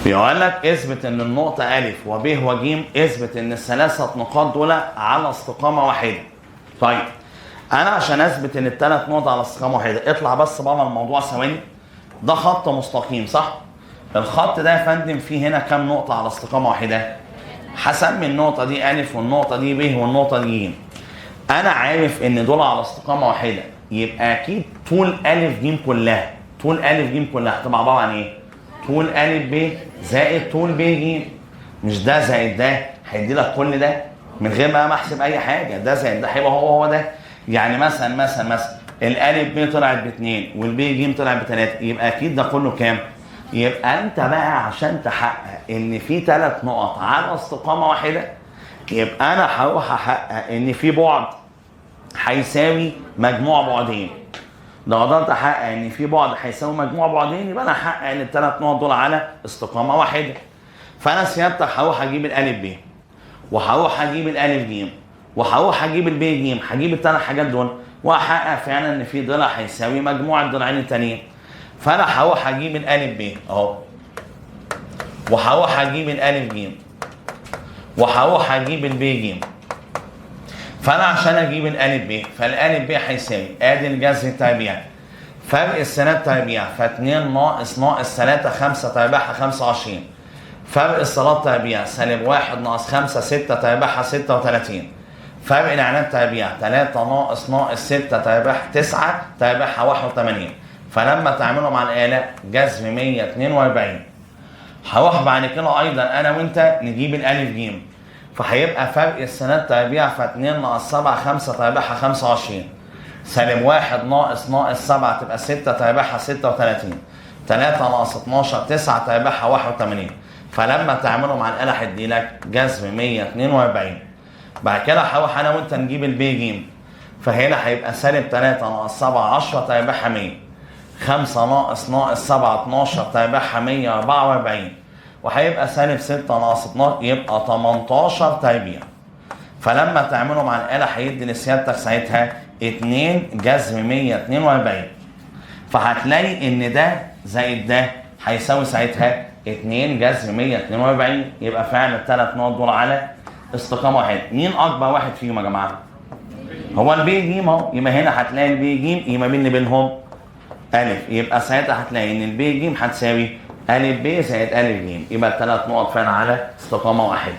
بيقول لك اثبت ان النقطة أ وب وج، اثبت ان الثلاثة نقاط دول على استقامة واحدة. طيب أنا عشان أثبت ان الثلاث نقط على استقامة واحدة، اطلع بس بره الموضوع ثواني. ده خط مستقيم صح؟ الخط ده يا فندم فيه هنا كام نقطة على استقامة واحدة؟ هسمي النقطة دي أ والنقطة دي ب والنقطة دي ج. أنا عارف ان دول على استقامة واحدة، يبقى أكيد طول أ ج كلها، طول أ ج كلها هتبقى عبارة عن إيه؟ طول أ ب زائد طول ب ج. مش ده زائد ده هيدي لك كل ده من غير ما احسب اي حاجه، ده زائد ده هيبقى هو ده. يعني مثلا الالف ب طلعت ب2 والبي ج طلعت ب3، يبقى اكيد ده كله كام؟ يبقى انت بقى عشان تحقق ان في 3 نقط على استقامه واحده، يبقى انا هروح احقق ان في بعد هيساوي مجموع بعدين. لو قدرت احقق ان في بعد هيساوي مجموع بعدين، يبقى انا هحقق ان ال3 نقط دول على استقامه واحده. فانا سيادتك هروح اجيب الالف ب، وهروح اجيب الالف ج، وهروح اجيب البي ج، هجيب ال3 حاجات دول واحقق فعلا ان في ضلع هيساوي مجموع الضلعين التانيين. فانا هروح اجيب الالف ب اهو، وهروح اجيب الالف ج، وهروح اجيب البي ج. فانا عشان اجيب الالف ب، فالالف ب هيساوي ادي الجذر التربيعي، فرق السنات تربيع، ف2 ناقص 3 5 تربيعها 25. فرق الصلات تربيع -1 ناقص 5 6 تربيعها 36. فرق الاعلام تربيع 3 ناقص 6 تربيعها 9 تربيعها 81. فلما تعملهم على الآلة جذر 142. هروح بعد كده ايضا انا وانت نجيب الالف ج، فهيبقى فرق السنات تربيع ف2 ناقص 7 5 تربيعها 25. -1 ناقص 7 تبقى 6 تربيعها 36. 3 ناقص 12 9 تربيعها 81. فلما تعملهم على الآلة هيدي لك جذر 142. بعد كده هروح انا وانت نجيب البي ج، فهنا هيبقى -3 ناقص 7 10 تربيعها 100. 5 ناقص 7 12 تربيعها 144. وهيبقى -6 ناقص 12 يبقى 18 تربيع. فلما تعملهم على الآلة هيدي لسيادتك ساعتها 2 جذر 142. فهتلاقي ان ده زائد ده هيساوي ساعتها 2 جذر 142. يبقى فعلا ال3 نقط دول على استقامه واحده. مين اكبر واحد فيهم يا جماعه؟ هو البي ج اهو. يبقى هنا هتلاقي البي ج يبقى مين اللي بينهم؟ ا. يبقى ساعتها هتلاقي ان البي ج هتساوي ا ب زائد ا ج. يبقى ال3 نقط فعلا على استقامه واحده.